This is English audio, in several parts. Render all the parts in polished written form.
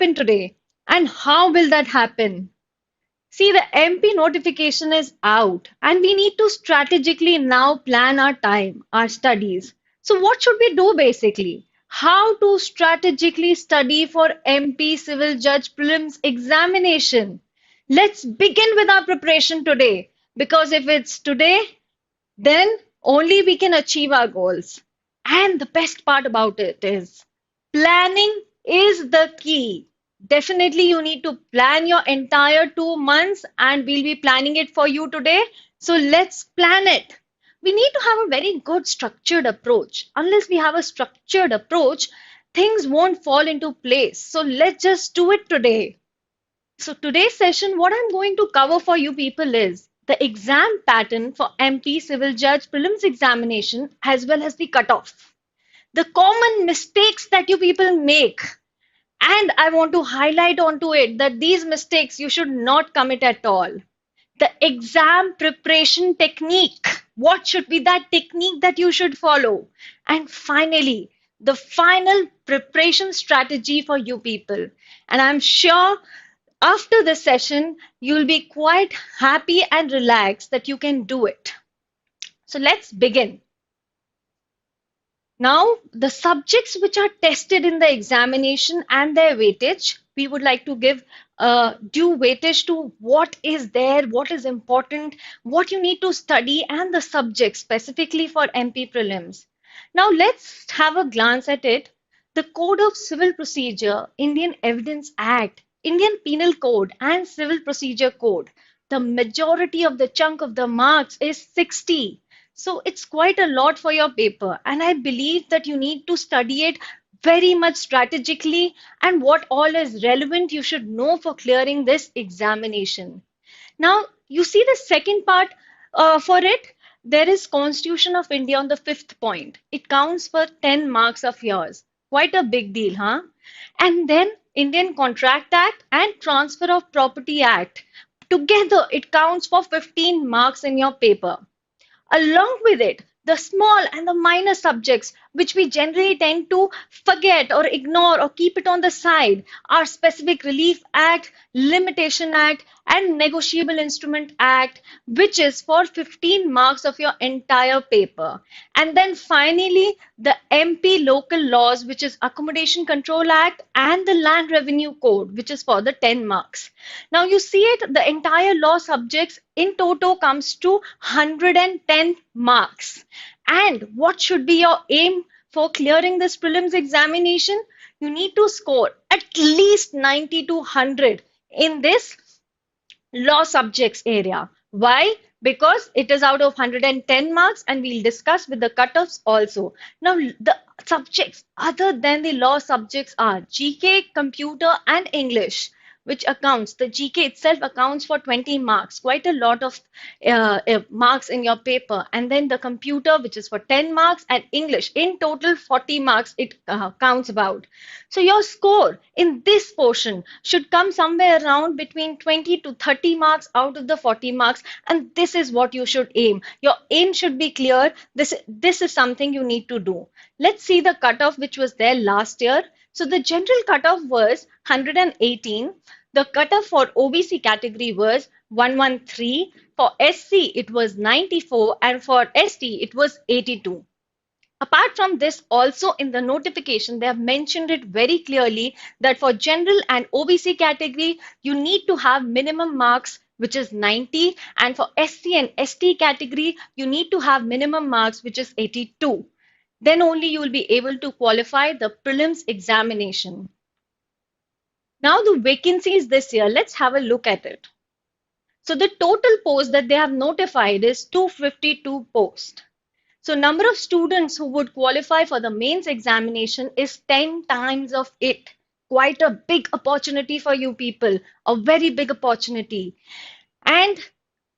happen today? And how will that happen? See, the MP notification is out, and we need to strategically now plan our time, our studies. So, what should we do basically? How to strategically study for MP Civil Judge Prelims examination? Let's begin with our preparation today, because if it's today, then only we can achieve our goals. And the best part about it is planning is the key. Definitely, you need to plan your entire 2 months, and we'll be planning it for you today. So let's plan it. We need to have a very good structured approach. Unless we have a structured approach, things won't fall into place. So let's just do it today. So today's session, what I'm going to cover for you people is the exam pattern for MP Civil Judge Prelims examination as well as the cutoff. The common mistakes that you people make, and I want to highlight onto it that these mistakes you should not commit at all. The exam preparation technique. What should be that technique that you should follow? And finally, the final preparation strategy for you people. And I'm sure after this session, you'll be quite happy and relaxed that you can do it. So let's begin. Now, the subjects which are tested in the examination and their weightage, we would like to give due weightage to what is there, what is important, what you need to study, and the subject specifically for MP prelims. Now, let's have a glance at it. The Code of Civil Procedure, Indian Evidence Act, Indian Penal Code, and Civil Procedure Code. The majority of the chunk of the marks is 60. So it's quite a lot for your paper, and I believe that you need to study it very much strategically and what all is relevant you should know for clearing this examination. Now, you see the second part for it. There is Constitution of India on the fifth point. It counts for 10 marks of yours. Quite a big deal, huh? And then Indian Contract Act and Transfer of Property Act. Together, it counts for 15 marks in your paper. Along with it, the small and the minor subjects, which we generally tend to forget or ignore or keep it on the side, are Specific Relief Act, Limitation Act, and Negotiable Instrument Act, which is for 15 marks of your entire paper. And then finally, the MP local laws, which is Accommodation Control Act and the Land Revenue Code, which is for the 10 marks. Now you see it, the entire law subjects in total comes to 110 marks. And what should be your aim for clearing this prelims examination? You need to score at least 90 to 100 in this law subjects area. Why? Because it is out of 110 marks, and we'll discuss with the cutoffs also. Now, the subjects other than the law subjects are GK, computer, and English, which accounts, the GK itself accounts for 20 marks, quite a lot of marks in your paper. And then the computer, which is for 10 marks, and English, in total 40 marks it counts about. So your score in this portion should come somewhere around between 20 to 30 marks out of the 40 marks. And this is what you should aim. Your aim should be clear. This is something you need to do. Let's see the cutoff which was there last year. So the general cutoff was 118. The cutoff for OBC category was 113. For SC, it was 94. And for ST, it was 82. Apart from this, also in the notification, they have mentioned it very clearly that for general and OBC category, you need to have minimum marks, which is 90. And for SC and ST category, you need to have minimum marks, which is 82. Then only you will be able to qualify the prelims examination. Now the vacancies this year, let's have a look at it. So the total posts that they have notified is 252 posts. So number of students who would qualify for the mains examination is 10 times of it. Quite a big opportunity for you people, a very big opportunity. And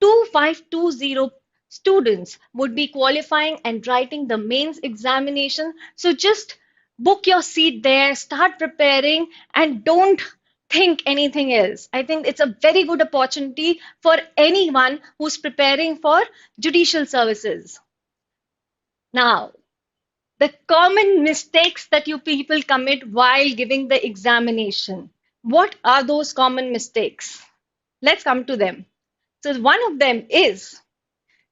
2520 students would be qualifying and writing the mains examination. So just book your seat there, start preparing, and don't think anything else. I think it's a very good opportunity for anyone who's preparing for judicial services. Now, the common mistakes that you people commit while giving the examination. What are those common mistakes? Let's come to them. So, one of them is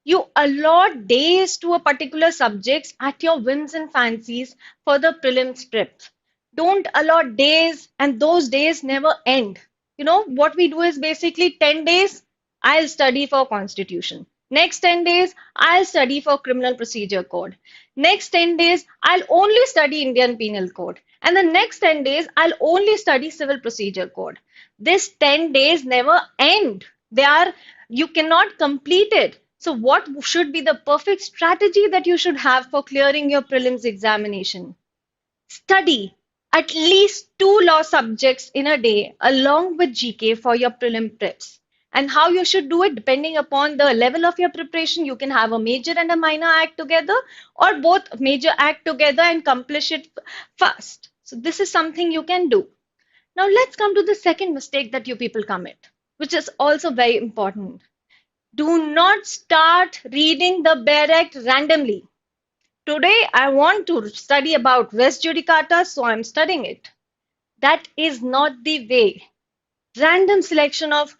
you allot days to a particular subjects at your whims and fancies for the prelims prep. Don't allot days, and those days never end. You know what we do is basically 10 days, I'll study for constitution. Next 10 days, I'll study for criminal procedure code. Next 10 days, I'll only study Indian penal code. And the next 10 days, I'll only study civil procedure code. This 10 days never end. They are, you cannot complete it. So, what should be the perfect strategy that you should have for clearing your prelims examination? Study at least two law subjects in a day along with GK for your prelim preps. And how you should do it, depending upon the level of your preparation, you can have a major and a minor act together, or both major act together and accomplish it fast. So, this is something you can do. Now, let's come to the second mistake that you people commit, which is also very important. Do not start reading the Barrett randomly. Today, I want to study about West Judicata, so I'm studying it. That is not the way. Random selection of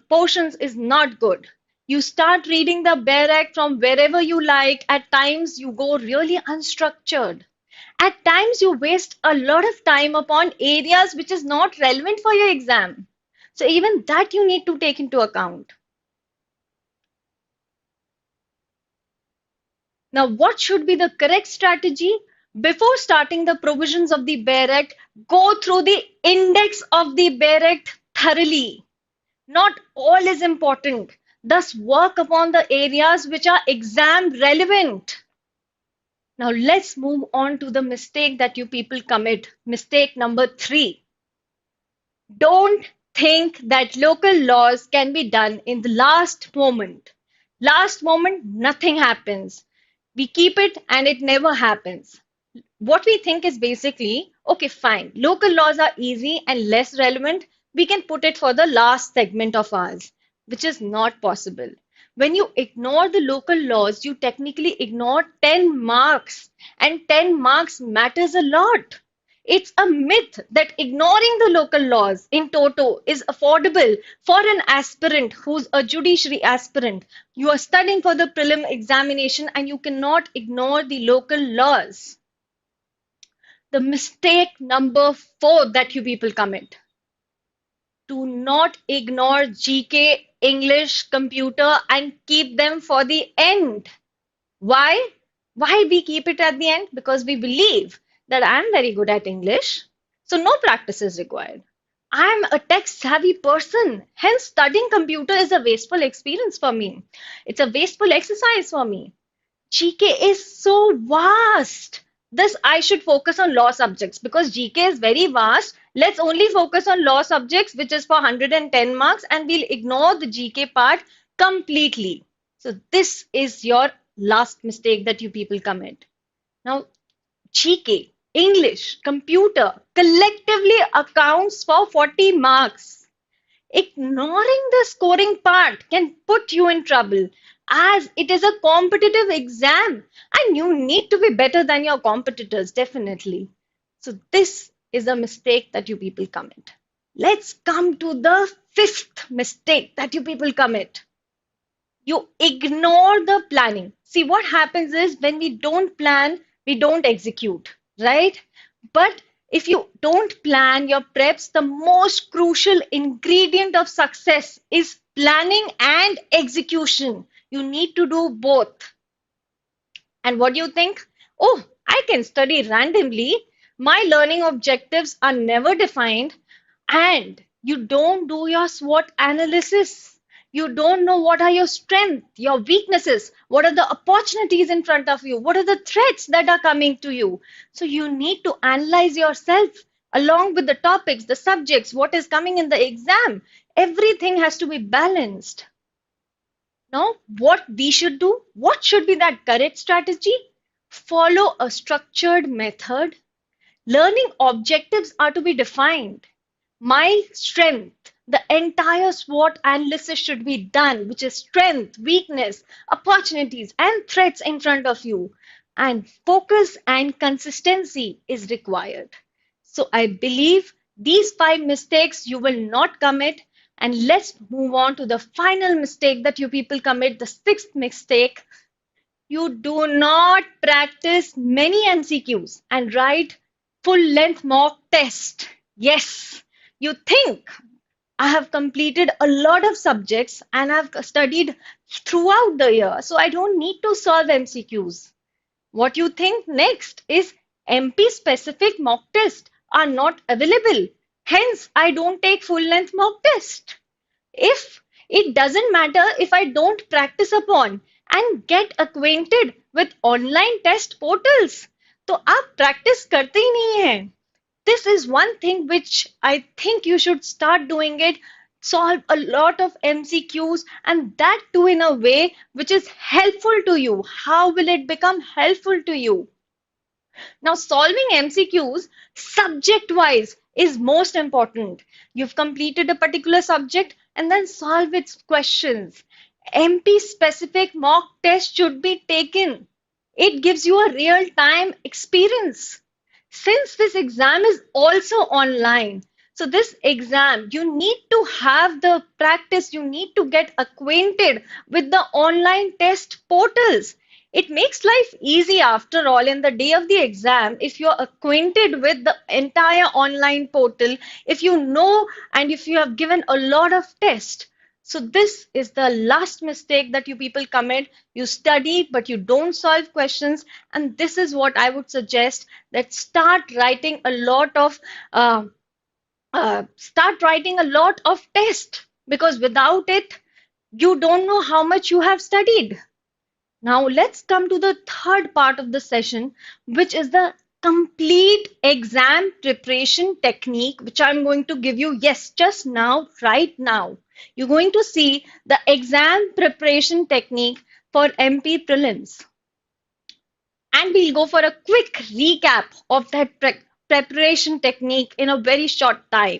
portions is not good. You start reading the Barrett from wherever you like. At times, you go really unstructured. At times, you waste a lot of time upon areas which is not relevant for your exam. So, even that you need to take into account. Now, what should be the correct strategy? Before starting the provisions of the Bare Act, go through the index of the Bare Act thoroughly. Not all is important. Thus, work upon the areas which are exam relevant. Now, let's move on to the mistake that you people commit. Mistake number three. Don't think that local laws can be done in the last moment. Last moment, nothing happens. We keep it and it never happens. What we think is basically, okay, fine, local laws are easy and less relevant. We can put it for the last segment of ours, which is not possible. When you ignore the local laws, you technically ignore 10 marks, and 10 marks matters a lot. It's a myth that ignoring the local laws in toto is affordable for an aspirant who's a judiciary aspirant. You are studying for the prelim examination and you cannot ignore the local laws. The mistake number four that you people commit. Do not ignore GK, English, computer, and keep them for the end. Why? Why we keep it at the end? Because we believe that I'm very good at English, so no practice is required. I'm a tech savvy person, hence studying computer is a wasteful experience for me. It's a wasteful exercise for me. GK is so vast. Thus, I should focus on law subjects because GK is very vast. Let's only focus on law subjects, which is for 110 marks, and we'll ignore the GK part completely. So, this is your last mistake that you people commit. Now, GK, English, computer collectively accounts for 40 marks. Ignoring the scoring part can put you in trouble as it is a competitive exam and you need to be better than your competitors, definitely. So, this is a mistake that you people commit. Let's come to the fifth mistake that you people commit. You ignore the planning. See, what happens is when we don't plan, we don't execute, right? But if you don't plan your preps, the most crucial ingredient of success is planning and execution. You need to do both. And what do you think? Oh, I can study randomly. My learning objectives are never defined, and you don't do your SWOT analysis. You don't know what are your strengths, your weaknesses, what are the opportunities in front of you, what are the threats that are coming to you. So you need to analyze yourself along with the topics, the subjects, what is coming in the exam. Everything has to be balanced. Now, what we should do, what should be that correct strategy? Follow a structured method. Learning objectives are to be defined. My strength, the entire SWOT analysis should be done, which is strength, weakness, opportunities, and threats in front of you. And focus and consistency is required. So I believe These five mistakes you will not commit. And let's move on to the final mistake that you people commit, the sixth mistake. You do not practice many MCQs and write full length mock test. Yes, you think I have completed a lot of subjects and I've studied throughout the year, so I don't need to solve MCQs. What you think next is MP specific mock tests are not available. Hence, I don't take full length mock test. If it doesn't matter if I don't practice upon and get acquainted with online test portals, तो आप practice करते ही नहीं हैं. This is one thing which I think you should start doing it. Solve a lot of MCQs and that too in a way which is helpful to you. How will it become helpful to you? Now, solving MCQs subject wise is most important. You've completed a particular subject and then solve its questions. MP specific mock test should be taken. It gives you a real time experience. Since this exam is also online, so this exam, you need to have the practice, you need to get acquainted with the online test portals. It makes life easy after all in the day of the exam if you're acquainted with the entire online portal, if you know and if you have given a lot of tests. So this is the last mistake that you people commit. You study, but you don't solve questions. And this is what I would suggest, that start writing a lot of tests, because without it, you don't know how much you have studied. Now let's come to the third part of the session, which is the complete exam preparation technique, which I'm going to give you, yes, just now, right now. You're going to see the exam preparation technique for MP prelims. And we'll go for a quick recap of that preparation technique in a very short time.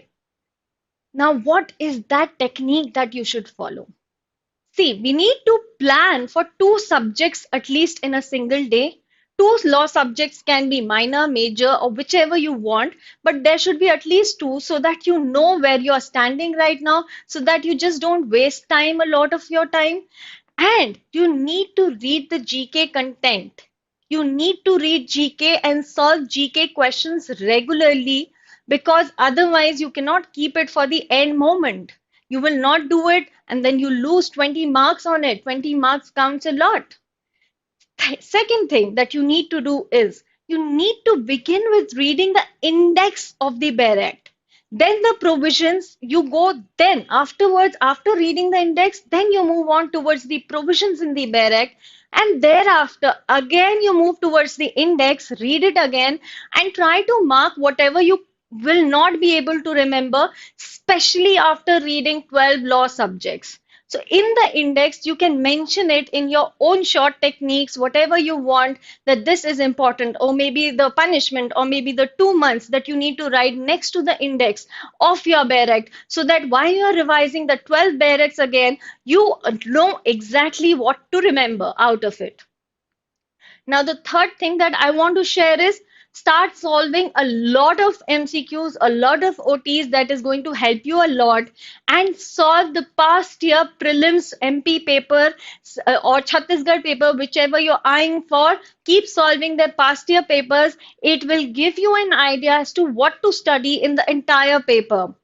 Now, what is that technique that you should follow? See, we need to plan for two subjects at least in a single day. Two law subjects can be minor, major, or whichever you want, but there should be at least two so that you know where you are standing right now, so that you just don't waste time, a lot of your time. And you need to read the GK content. You need to read GK and solve GK questions regularly, because otherwise you cannot keep it for the end moment. You will not do it and then you lose 20 marks on it. 20 marks counts a lot. Second thing that you need to do is you need to begin with reading the index of the Bare Act. Then the provisions, you go then afterwards, after reading the index, then you move on towards the provisions in the Bare Act. And thereafter, again, you move towards the index, read it again, and try to mark whatever you will not be able to remember, especially after reading 12 law subjects. So in the index, you can mention it in your own short techniques, whatever you want, that this is important, or maybe the punishment, or maybe the 2 months that you need to write next to the index of your Bare Act, so that while you are revising the 12 Bare Acts again, you know exactly what to remember out of it. Now, the third thing that I want to share is start solving a lot of MCQs, a lot of OTs. That is going to help you a lot. And solve the past year prelims MP paper or Chhattisgarh paper, whichever you're eyeing for. Keep solving the past year papers. It will give you an idea as to what to study in the entire paper.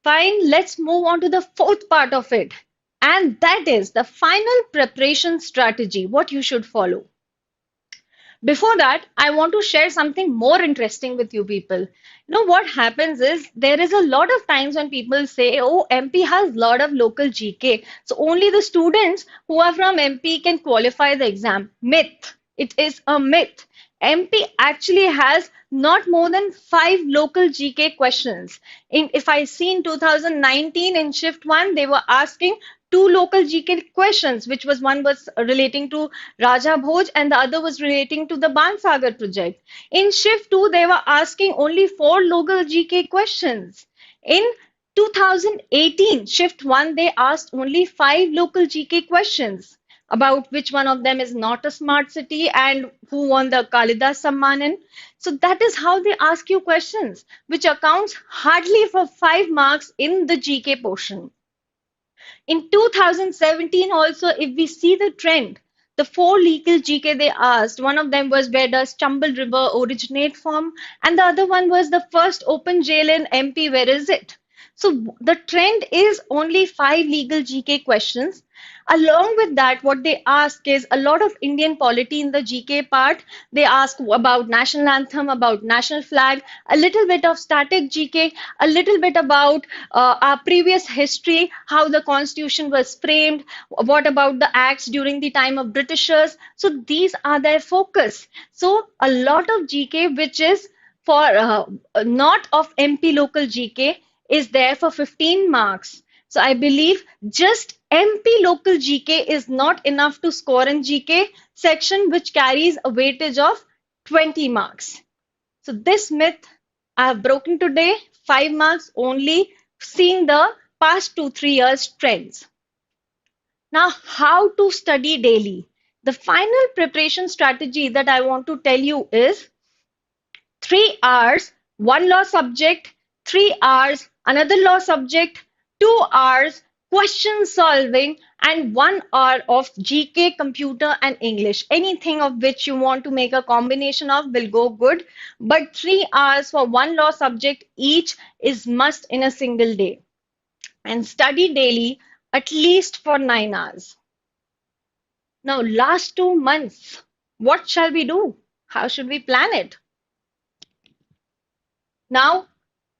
Fine, let's move on to the fourth part of it. And that is the final preparation strategy, what you should follow. Before that, I want to share something more interesting with you people. You know what happens is there is a lot of times when people say, oh, MP has a lot of local GK. So only the students who are from MP can qualify the exam. Myth. It is a myth. MP actually has not more than 5 local GK questions. If I see in 2019 in shift 1, they were asking 2 local GK questions, which was one was relating to Raja Bhoj and the other was relating to the Bansagar project. In shift 2, they were asking only 4 local GK questions. In 2018, shift 1, they asked only 5 local GK questions. about which one of them is not a smart city and who won the Kalidas Sammanan. So that is how they ask you questions, which accounts hardly for 5 marks in the GK portion. In 2017 also, if we see the trend, the four legal GK they asked, one of them was where does Chambal River originate from? And the other one was the first open jail in MP, where is it? So the trend is only five legal GK questions. Along with that, what they ask is a lot of Indian polity in the GK part. They ask about national anthem, about national flag, a little bit of static GK, a little bit about our previous history, how the constitution was framed, what about the acts during the time of Britishers. So these are their focus. So a lot of GK, which is for not of MP local GK, is there for 15 marks. So I believe just MP local GK is not enough to score in GK section, which carries a weightage of 20 marks. So this myth I have broken today, 5 marks only, seeing the past 2-3 years trends. Now, how to study daily? The final preparation strategy that I want to tell you is 3 hours, one law subject, 3 hours, another law subject, 2 hours, question solving, and 1 hour of GK, computer, and English. Anything of which you want to make a combination of will go good. But 3 hours for one law subject each is must in a single day. And study daily at least for 9 hours. Now, last 2 months, what shall we do? How should we plan it? Now,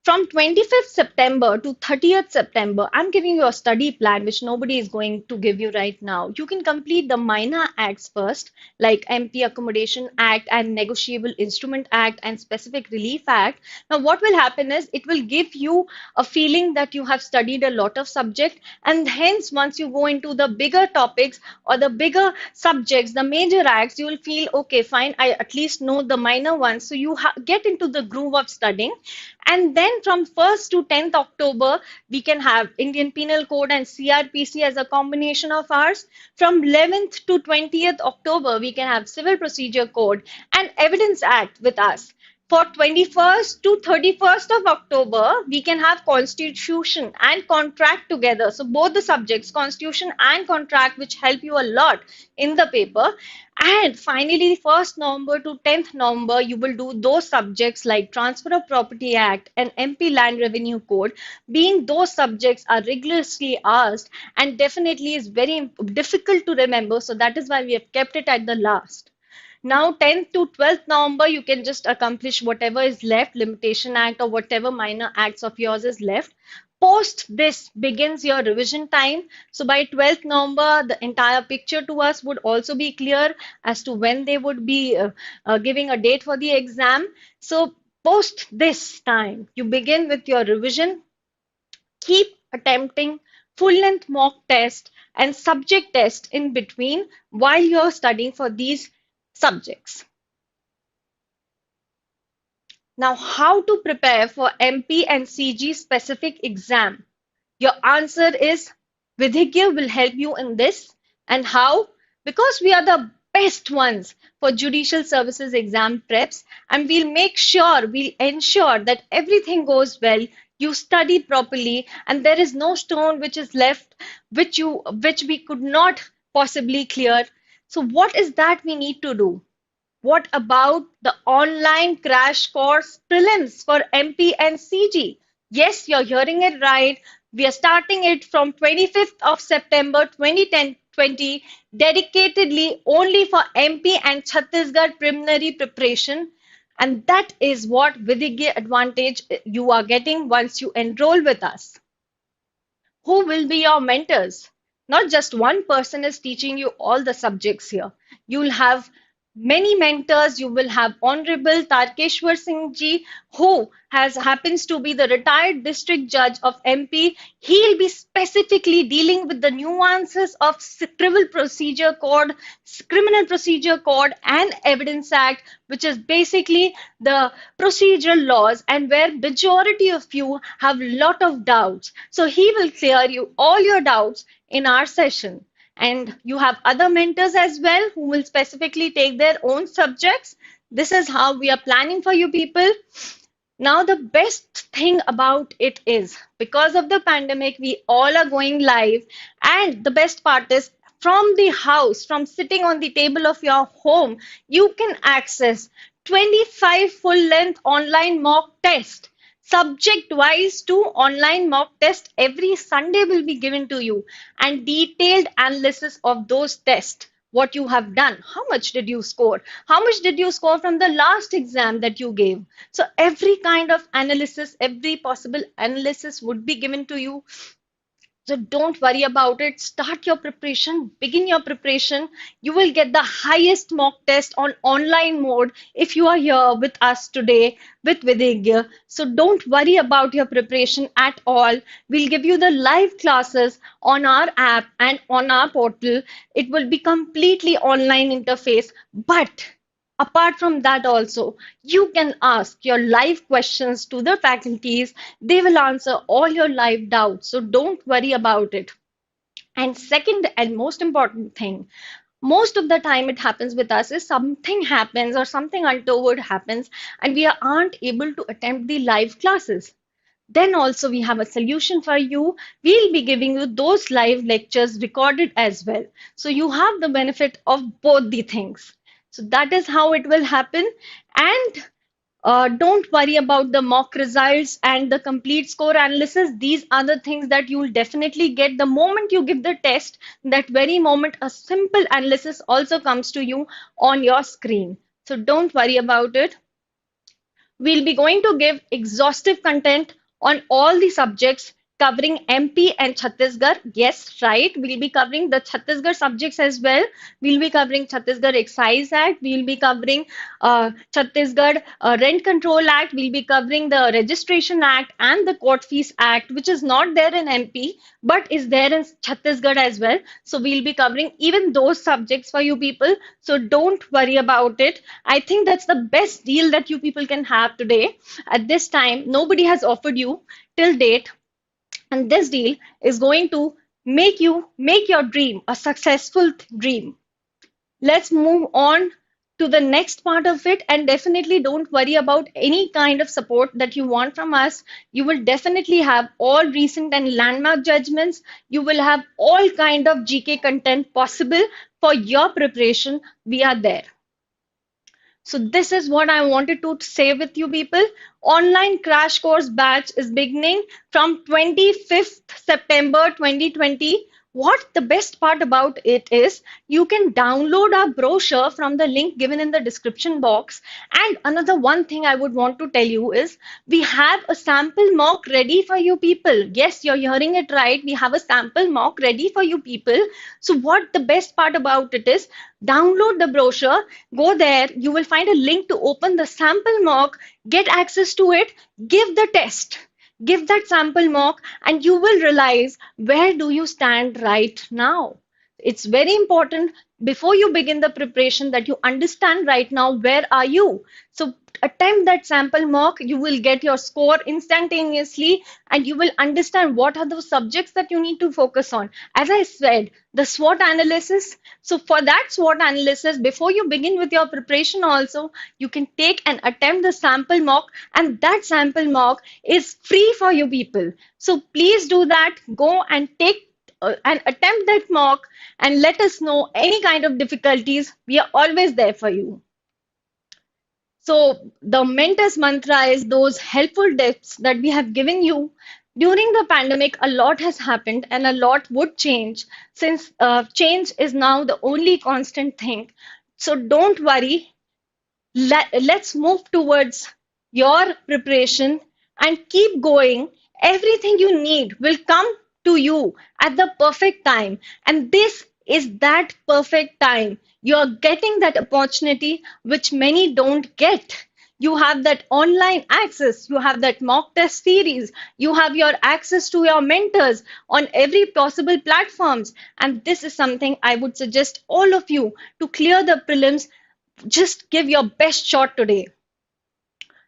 from 25th September to 30th September, I'm giving you a study plan which nobody is going to give you right now. You can complete the minor acts first, like MP Accommodation Act and Negotiable Instrument Act and Specific Relief Act. Now, what will happen is it will give you a feeling that you have studied a lot of subject, and hence once you go into the bigger topics or the bigger subjects, the major acts, you will feel okay, fine, I at least know the minor ones. So you get into the groove of studying. And then from 1st to 10th October, we can have Indian Penal Code and CRPC as a combination of ours. From 11th to 20th October, we can have Civil Procedure Code and Evidence Act with us. For 21st to 31st of October, we can have Constitution and Contract together. So both the subjects, Constitution and Contract, which help you a lot in the paper. And finally, 1st November to 10th November, you will do those subjects like Transfer of Property Act and MP Land Revenue Code, being those subjects are rigorously asked and definitely is very difficult to remember. So that is why we have kept it at the last. Now, 10th to 12th November, you can just accomplish whatever is left, Limitation Act or whatever minor acts of yours is left. Post this begins your revision time. So by 12th November, the entire picture to us would also be clear as to when they would be giving a date for the exam. So post this time, you begin with your revision. Keep attempting full-length mock test and subject test in between while you're studying for these subjects. Now, how to prepare for MP and CG specific exam? Your answer is Vidhigya will help you in this. And how? Because we are the best ones for judicial services exam preps, and we'll ensure that everything goes well. You study properly, and there is no stone which is left which we could not possibly clear. So, what is that we need to do? What about the online crash course prelims for MP and CG? Yes, you're hearing it right. We are starting it from 25th of September 2020, dedicatedly only for MP and Chhattisgarh preliminary preparation. And that is what Vidhigya advantage you are getting once you enroll with us. Who will be your mentors? Not just one person is teaching you all the subjects here. You'll have many mentors. You will have Honorable Tarkeshwar Singh ji, who happens to be the retired district judge of MP. He'll be specifically dealing with the nuances of civil procedure code, criminal procedure code, and evidence act, which is basically the procedural laws, and where majority of you have lot of doubts. So he will clear you all your doubts in our session. And you have other mentors as well who will specifically take their own subjects. This is how we are planning for you people. Now, the best thing about it is because of the pandemic, we all are going live. And the best part is from the house, from sitting on the table of your home, you can access 25 full length online mock tests. Subject wise to online mock test every Sunday will be given to you, and detailed analysis of those tests, what you have done, how much did you score, how much did you score from the last exam that you gave. So every kind of analysis, every possible analysis would be given to you. So don't worry about it. Start your preparation, begin your preparation. You will get the highest mock test on online mode if you are here with us today with Vidya. So don't worry about your preparation at all. We'll give you the live classes on our app and on our portal. It will be completely online interface, but apart from that, also, you can ask your live questions to the faculties. They will answer all your live doubts. So don't worry about it. And second and most important thing, most of the time it happens with us is something happens or something untoward happens and we aren't able to attend the live classes. Then also we have a solution for you. We'll be giving you those live lectures recorded as well. So you have the benefit of both the things. So that is how it will happen. And don't worry about the mock results and the complete score analysis. These are the things that you will definitely get the moment you give the test. That very moment, a simple analysis also comes to you on your screen. So don't worry about it. We'll be going to give exhaustive content on all the subjects covering MP and Chhattisgarh. Yes, right. We'll be covering the Chhattisgarh subjects as well. We'll be covering Chhattisgarh Excise Act. We'll be covering Chhattisgarh Rent Control Act. We'll be covering the Registration Act and the Court Fees Act, which is not there in MP but is there in Chhattisgarh as well. So we'll be covering even those subjects for you people. So don't worry about it. I think that's the best deal that you people can have today. At this time, nobody has offered you till date, and this deal is going to make your dream a successful dream. Let's move on to the next part of it, and definitely don't worry about any kind of support that you want from us. You will definitely have all recent and landmark judgments. You will have all kind of GK content possible for your preparation. We are there. So this is what I wanted to say with you people. Online crash course batch is beginning from 25th September 2020. What the best part about it is you can download our brochure from the link given in the description box. And another one thing I would want to tell you is we have a sample mock ready for you people. Yes, you're hearing it right. We have a sample mock ready for you people. So what the best part about it is download the brochure, go there, you will find a link to open the sample mock, get access to it, give the test, give that sample mock, and you will realize where do you stand right now. It's very important before you begin the preparation that you understand right now where are you. So attempt that sample mock, you will get your score instantaneously and you will understand what are the subjects that you need to focus on. As I said, the SWOT analysis. So for that SWOT analysis, before you begin with your preparation also, you can take and attempt the sample mock, and that sample mock is free for you people. So please do that. Go and take and attempt that mock and let us know any kind of difficulties. We are always there for you. So the mentors mantra is those helpful tips that we have given you. During the pandemic, a lot has happened and a lot would change since change is now the only constant thing. So don't worry. Let's move towards your preparation and keep going. Everything you need will come to you at the perfect time. And this is that perfect time. You're getting that opportunity which many don't get. You have that online access, you have that mock test series, you have your access to your mentors on every possible platforms. And this is something I would suggest all of you to clear the prelims. Just give your best shot today.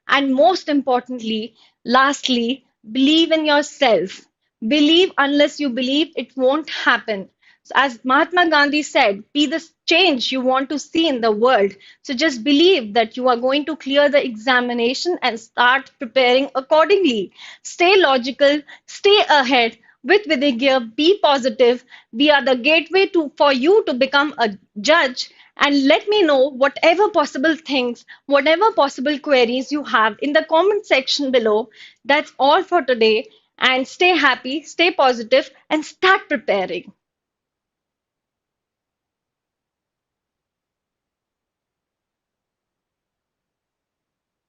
And most importantly, lastly, believe in yourself. Believe unless you believe, it won't happen. As Mahatma Gandhi said, be the change you want to see in the world. So just believe that you are going to clear the examination and start preparing accordingly. Stay logical, stay ahead with Vidya, be positive. We are the gateway to for you to become a judge. And let me know whatever possible things, whatever possible queries you have in the comment section below. That's all for today. And stay happy, stay positive, and start preparing.